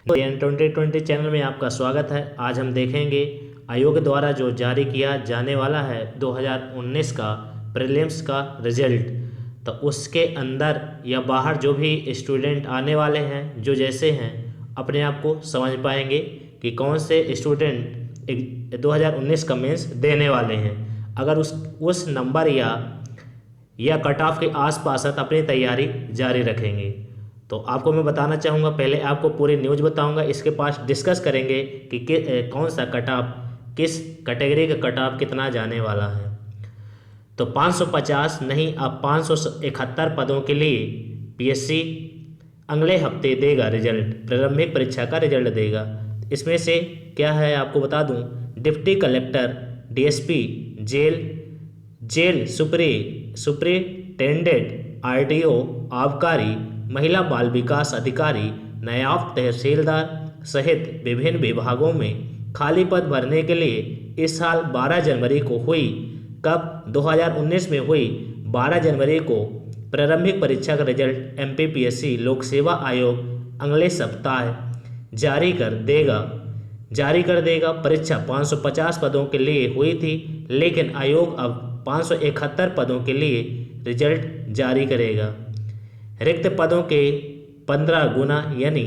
तो N 2020 channel में आपका स्वागत है। आज हम देखेंगे आयोग द्वारा जो जारी किया जाने वाला है 2019 का प्रीलिम्स का रिजल्ट। तो उसके अंदर या बाहर जो भी स्टूडेंट आने वाले हैं, जो जैसे हैं, अपने आप को समझ पाएंगे कि कौन से स्टूडेंट 2019 का मेंस देने वाले हैं। अगर उस नंबर या कट ऑफ के आसपास है तो अपनी तैयारी जारी रखेंगे। तो आपको मैं बताना चाहूँगा, पहले आपको पूरी न्यूज़ बताऊँगा, इसके पास डिस्कस करेंगे कि कौन सा कट ऑफ, किस कैटेगरी का कट ऑफ कितना जाने वाला है। तो 550 नहीं, अब 571 पदों के लिए पीएससी अगले हफ्ते देगा रिजल्ट, प्रारंभिक परीक्षा का रिजल्ट देगा। इसमें से क्या है आपको बता दूं, deputy collector, DSP, jail superintendent, RTO, आबकारी, महिला बाल विकास अधिकारी, नायब तहसीलदार सहित विभिन्न विभागों में खाली पद भरने के लिए इस साल 12 जनवरी को हुई, कब 2019 में हुई 12 जनवरी को प्रारंभिक परीक्षा का रिजल्ट एमपीपीएससी लोक सेवा आयोग अगले सप्ताह जारी कर देगा। परीक्षा 550 पदों के लिए हुई थी, लेकिन आयोग अब 571 पदों के लिए रिजल्ट जारी करेगा। रिक्त पदों के 15 गुना यानी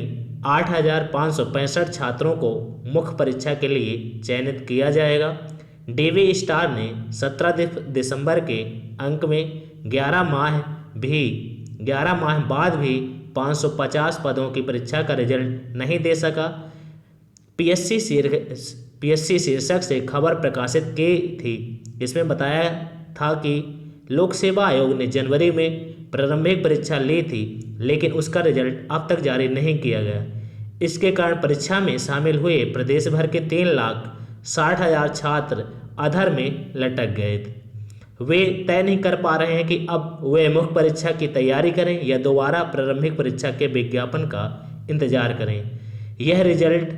8,565 छात्रों को मुख्य परीक्षा के लिए चयनित किया जाएगा। डीवी स्टार ने 17 दिसंबर के अंक में 11 माह बाद भी 550 पदों की परीक्षा का रिजल्ट नहीं दे सका। पीएससी शीर्षक से खबर प्रकाशित की थी। इसमें बताया था कि लोक सेवा आयोग ने जनवरी में प्रारंभिक परीक्षा ली थी, लेकिन उसका रिजल्ट अब तक जारी नहीं किया गया। इसके कारण परीक्षा में शामिल हुए प्रदेश भर के 3,60,000 छात्र अधर में लटक गए थे। वे तय नहीं कर पा रहे हैं कि अब वे मुख्य परीक्षा की तैयारी करें या दोबारा प्रारंभिक परीक्षा के विज्ञापन का इंतजार करें। यह रिजल्ट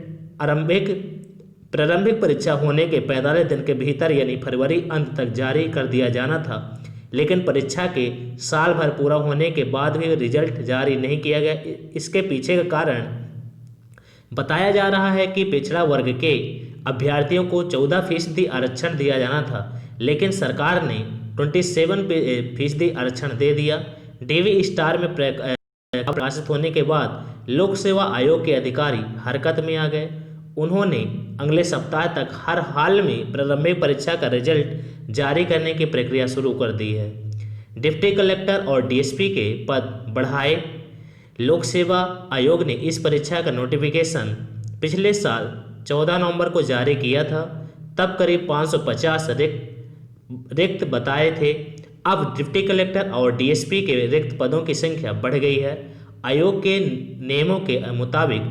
प्रारंभिक परीक्षा होने के 45 दिन के भीतर यानी फरवरी अंत तक जारी कर दिया जाना था, लेकिन परीक्षा के साल भर पूरा होने के बाद भी रिजल्ट जारी नहीं किया गया। इसके पीछे का कारण बताया जा रहा है कि पिछड़ा वर्ग के अभ्यर्थियों को 14% आरक्षण दिया जाना था, लेकिन सरकार ने 27% आरक्षण दे दिया। डीवी स्टार में प्रकाशित होने के बाद लोक सेवा आयोग के अधिकारी हरकत में आ गए। उन्होंने अगले सप्ताह तक हर हाल में प्रारंभिक परीक्षा का रिजल्ट जारी करने की प्रक्रिया शुरू कर दी है। डिप्टी कलेक्टर और डीएसपी के पद बढ़ाए। लोक सेवा आयोग ने इस परीक्षा का नोटिफिकेशन पिछले साल 14 नवंबर को जारी किया था। तब करीब 550 रिक्त बताए थे। अब डिप्टी कलेक्टर और डीएसपी के रिक्त पदों की संख्या बढ़ गई है। आयोग के नियमों के मुताबिक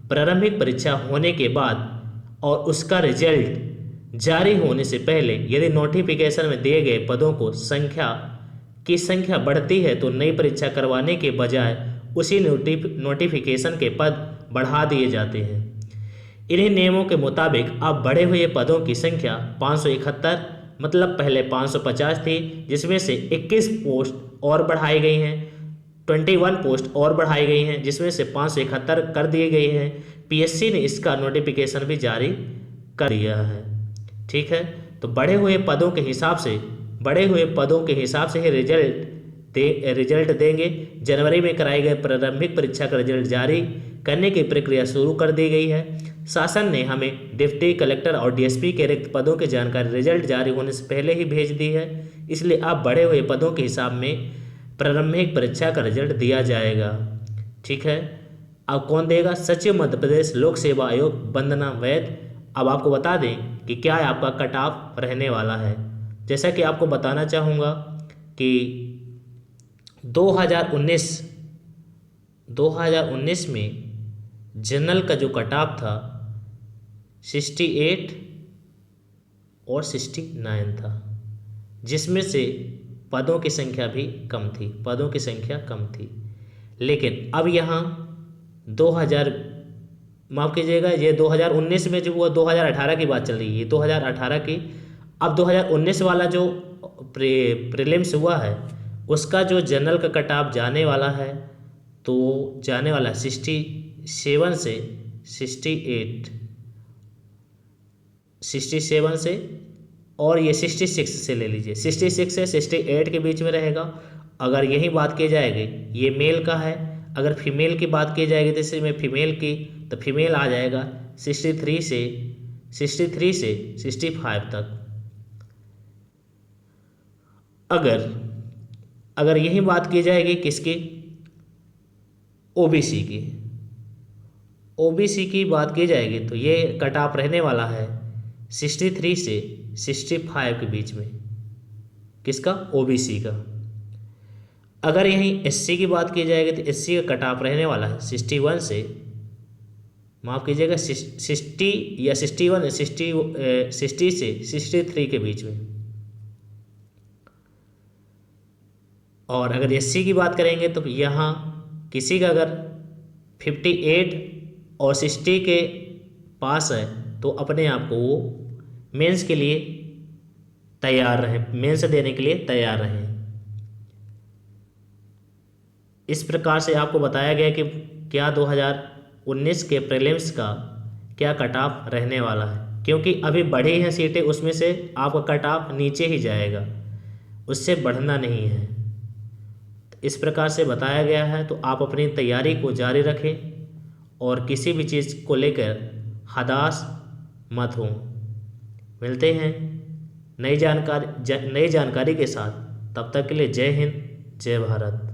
प्रारंभिक परीक्षा होने के बाद और उसका रिजल्ट जारी होने से पहले यदि नोटिफिकेशन में दिए गए पदों की संख्या बढ़ती है तो नई परीक्षा करवाने के बजाय उसी नोटिफिकेशन के पद बढ़ा दिए जाते हैं। इन्हीं नियमों के मुताबिक अब बढ़े हुए पदों की संख्या 571, मतलब पहले 550 थी, जिसमें से 21 पोस्ट और बढ़ाई गई हैं, 21 पोस्ट और बढ़ाई गई हैं, जिसमें से 571 कर दिए गए हैं। पीएससी ने इसका नोटिफिकेशन भी जारी कर दिया है। ठीक है, तो बढ़े हुए पदों के हिसाब से ही रिजल्ट देंगे। जनवरी में कराए गए प्रारंभिक परीक्षा का रिजल्ट जारी करने की प्रक्रिया शुरू कर दी गई है। शासन ने हमें डिप्टी कलेक्टर और डीएसपी के रिक्त पदों की जानकारी रिजल्ट जारी होने से पहले ही भेज दी है, इसलिए अब बढ़े हुए पदों के हिसाब में प्रारंभिक परीक्षा का रिजल्ट दिया जाएगा। ठीक है, अब कौन देगा? सचिव मध्य प्रदेश लोक सेवा आयोग वंदना वैद। अब आपको बता दें कि क्या आपका कट ऑफ रहने वाला है। जैसा कि आपको बताना चाहूँगा कि 2019 में जनरल का जो कट ऑफ था 68 और 69 था, जिसमें से पदों की संख्या भी कम थी। लेकिन अब यहाँ 2019 में जो हुआ 2018 की बात चल रही है, 2018 की। अब 2019 वाला जो प्रीलिम्स हुआ है उसका जो जनरल का कट ऑफ जाने वाला है, तो जाने वाला 67 से 68, 67 से, और ये 66 से ले लीजिए। 66 से 68 के बीच में रहेगा। अगर यही बात की जाएगी, ये मेल का है, अगर फीमेल की बात की जाएगी तो इसमें फीमेल की, तो फीमेल आ जाएगा 63 से 65 तक। अगर यही बात की जाएगी किसकी, ओबीसी की, ओबीसी की बात की जाएगी तो ये कट ऑफ रहने वाला है 63 से 65 के बीच में। किसका, ओबीसी का। अगर यहीं एससी की बात की जाएगी तो एससी का कट ऑफ रहने वाला है 61 से, माफ़ कीजिएगा 60 या 61 60 से 63 के बीच में। और अगर एससी की बात करेंगे तो यहाँ किसी का अगर 58 और 60 के पास है तो अपने आप को वो मेंस के लिए तैयार रहें, मेंस देने के लिए तैयार रहें। इस प्रकार से आपको बताया गया कि क्या 2019 के प्रीलिम्स का क्या कट ऑफ रहने वाला है, क्योंकि अभी बढ़ी हैं सीटें, उसमें से आपका कट ऑफ नीचे ही जाएगा, उससे बढ़ना नहीं है। इस प्रकार से बताया गया है, तो आप अपनी तैयारी को जारी रखें और किसी भी चीज़ को लेकर हताश मत हों। मिलते हैं नई जानकारी के साथ, तब तक के लिए जय हिंद, जय भारत।